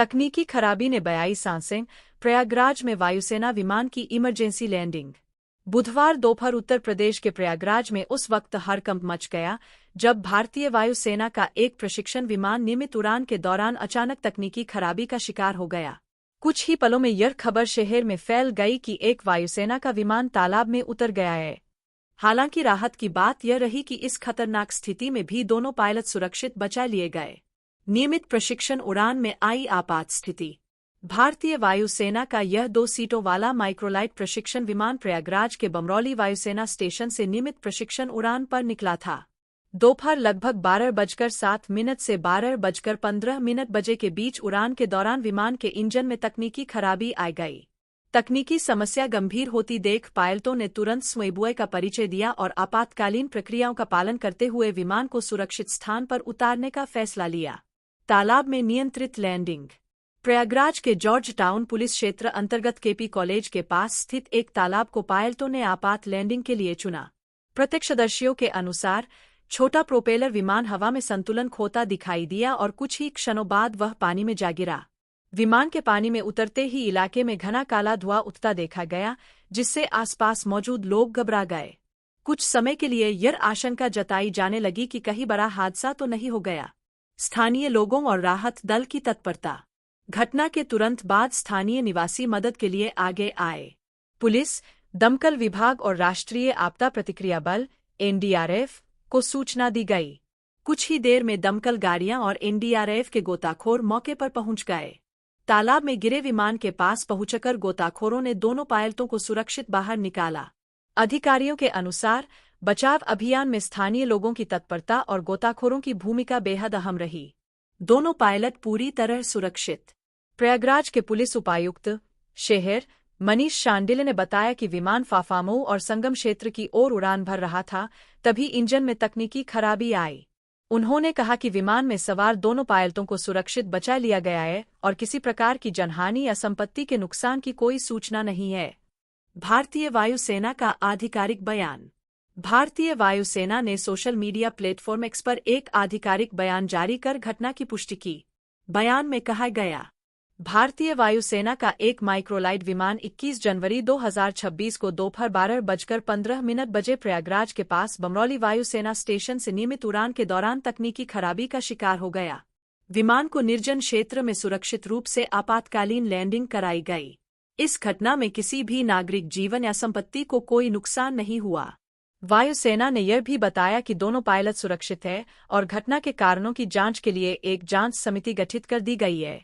तकनीकी खराबी ने 22 सांसें। प्रयागराज में वायुसेना विमान की इमरजेंसी लैंडिंग। बुधवार दोपहर उत्तर प्रदेश के प्रयागराज में उस वक्त हड़कंप मच गया जब भारतीय वायुसेना का एक प्रशिक्षण विमान नियमित उड़ान के दौरान अचानक तकनीकी खराबी का शिकार हो गया। कुछ ही पलों में यह खबर शहर में फैल गई कि एक वायुसेना का विमान तालाब में उतर गया है। हालांकि राहत की बात यह रही कि इस खतरनाक स्थिति में भी दोनों पायलट सुरक्षित बचा लिए गए। नियमित प्रशिक्षण उड़ान में आई आपात स्थिति। भारतीय वायुसेना का यह 2 सीटों वाला माइक्रोलाइट प्रशिक्षण विमान प्रयागराज के बमरौली वायुसेना स्टेशन से नियमित प्रशिक्षण उड़ान पर निकला था। दोपहर लगभग 12:07 से 12:15 बजे के बीच उड़ान के दौरान विमान के इंजन में तकनीकी खराबी आ गई। तकनीकी समस्या गंभीर होती देख पायलटों ने तुरंत स्वेबुए का परिचय दिया और आपातकालीन प्रक्रियाओं का पालन करते हुए विमान को सुरक्षित स्थान पर उतारने का फैसला लिया। तालाब में नियंत्रित लैंडिंग। प्रयागराज के जॉर्ज टाउन पुलिस क्षेत्र अंतर्गत केपी कॉलेज के पास स्थित एक तालाब को पायलटों ने आपात लैंडिंग के लिए चुना। प्रत्यक्षदर्शियों के अनुसार छोटा प्रोपेलर विमान हवा में संतुलन खोता दिखाई दिया और कुछ ही क्षणों बाद वह पानी में जा गिरा। विमान के पानी में उतरते ही इलाके में घना काला धुआं उठता देखा गया, जिससे आसपास मौजूद लोग घबरा गए। कुछ समय के लिए यह आशंका जताई जाने लगी कि कहीं बड़ा हादसा तो नहीं हो गया। स्थानीय लोगों और राहत दल की तत्परता। घटना के तुरंत बाद स्थानीय निवासी मदद के लिए आगे आए। पुलिस, दमकल विभाग और राष्ट्रीय आपदा प्रतिक्रिया बल (एनडीआरएफ) को सूचना दी गई। कुछ ही देर में दमकल गाड़ियां और एनडीआरएफ के गोताखोर मौके पर पहुंच गए। तालाब में गिरे विमान के पास पहुंचकर गोताखोरों ने दोनों पायलटों को सुरक्षित बाहर निकाला। अधिकारियों के अनुसार बचाव अभियान में स्थानीय लोगों की तत्परता और गोताखोरों की भूमिका बेहद अहम रही। दोनों पायलट पूरी तरह सुरक्षित। प्रयागराज के पुलिस उपायुक्त शहर मनीष शांडिल्य ने बताया कि विमान फाफामऊ और संगम क्षेत्र की ओर उड़ान भर रहा था, तभी इंजन में तकनीकी खराबी आई। उन्होंने कहा कि विमान में सवार दोनों पायलटों को सुरक्षित बचा लिया गया है और किसी प्रकार की जनहानि या संपत्ति के नुकसान की कोई सूचना नहीं है। भारतीय वायुसेना का आधिकारिक बयान। भारतीय वायुसेना ने सोशल मीडिया प्लेटफॉर्म एक्स पर एक आधिकारिक बयान जारी कर घटना की पुष्टि की। बयान में कहा गया, भारतीय वायुसेना का एक माइक्रोलाइट विमान 21 जनवरी 2026 को दोपहर 12:15 बजे प्रयागराज के पास बमरौली वायुसेना स्टेशन से नियमित उड़ान के दौरान तकनीकी खराबी का शिकार हो गया। विमान को निर्जन क्षेत्र में सुरक्षित रूप से आपातकालीन लैंडिंग कराई गई। इस घटना में किसी भी नागरिक जीवन या संपत्ति को कोई नुकसान नहीं हुआ। वायुसेना ने यह भी बताया कि दोनों पायलट सुरक्षित हैं और घटना के कारणों की जांच के लिए एक जांच समिति गठित कर दी गई है।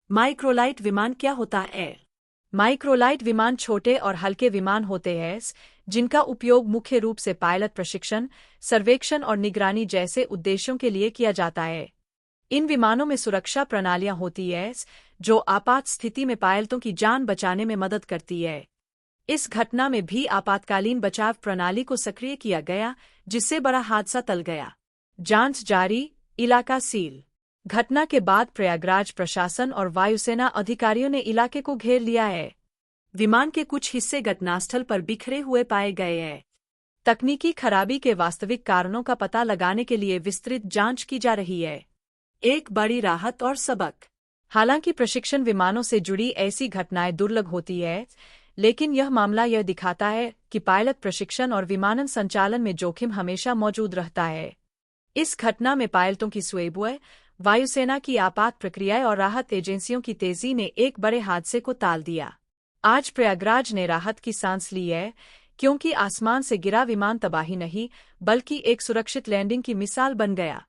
माइक्रोलाइट विमान क्या होता है? माइक्रोलाइट विमान छोटे और हल्के विमान होते हैं जिनका उपयोग मुख्य रूप से पायलट प्रशिक्षण, सर्वेक्षण और निगरानी जैसे उद्देश्यों के लिए किया जाता है। इन विमानों में सुरक्षा प्रणालियां होती हैं जो आपात स्थिति में पायलटों की जान बचाने में मदद करती है। इस घटना में भी आपातकालीन बचाव प्रणाली को सक्रिय किया गया, जिससे बड़ा हादसा टल गया। जांच जारी, इलाका सील। घटना के बाद प्रयागराज प्रशासन और वायुसेना अधिकारियों ने इलाके को घेर लिया है। विमान के कुछ हिस्से घटनास्थल पर बिखरे हुए पाए गए हैं। तकनीकी खराबी के वास्तविक कारणों का पता लगाने के लिए विस्तृत जांच की जा रही है। एक बड़ी राहत और सबक। हालांकि प्रशिक्षण विमानों से जुड़ी ऐसी घटनाएं दुर्लभ होती है, लेकिन यह मामला यह दिखाता है कि पायलट प्रशिक्षण और विमानन संचालन में जोखिम हमेशा मौजूद रहता है। इस घटना में पायलटों की स्वेबुए, वायुसेना की आपात प्रक्रियाएं और राहत एजेंसियों की तेजी ने एक बड़े हादसे को टाल दिया। आज प्रयागराज ने राहत की सांस ली है, क्योंकि आसमान से गिरा विमान तबाही नहीं, बल्कि एक सुरक्षित लैंडिंग की मिसाल बन गया।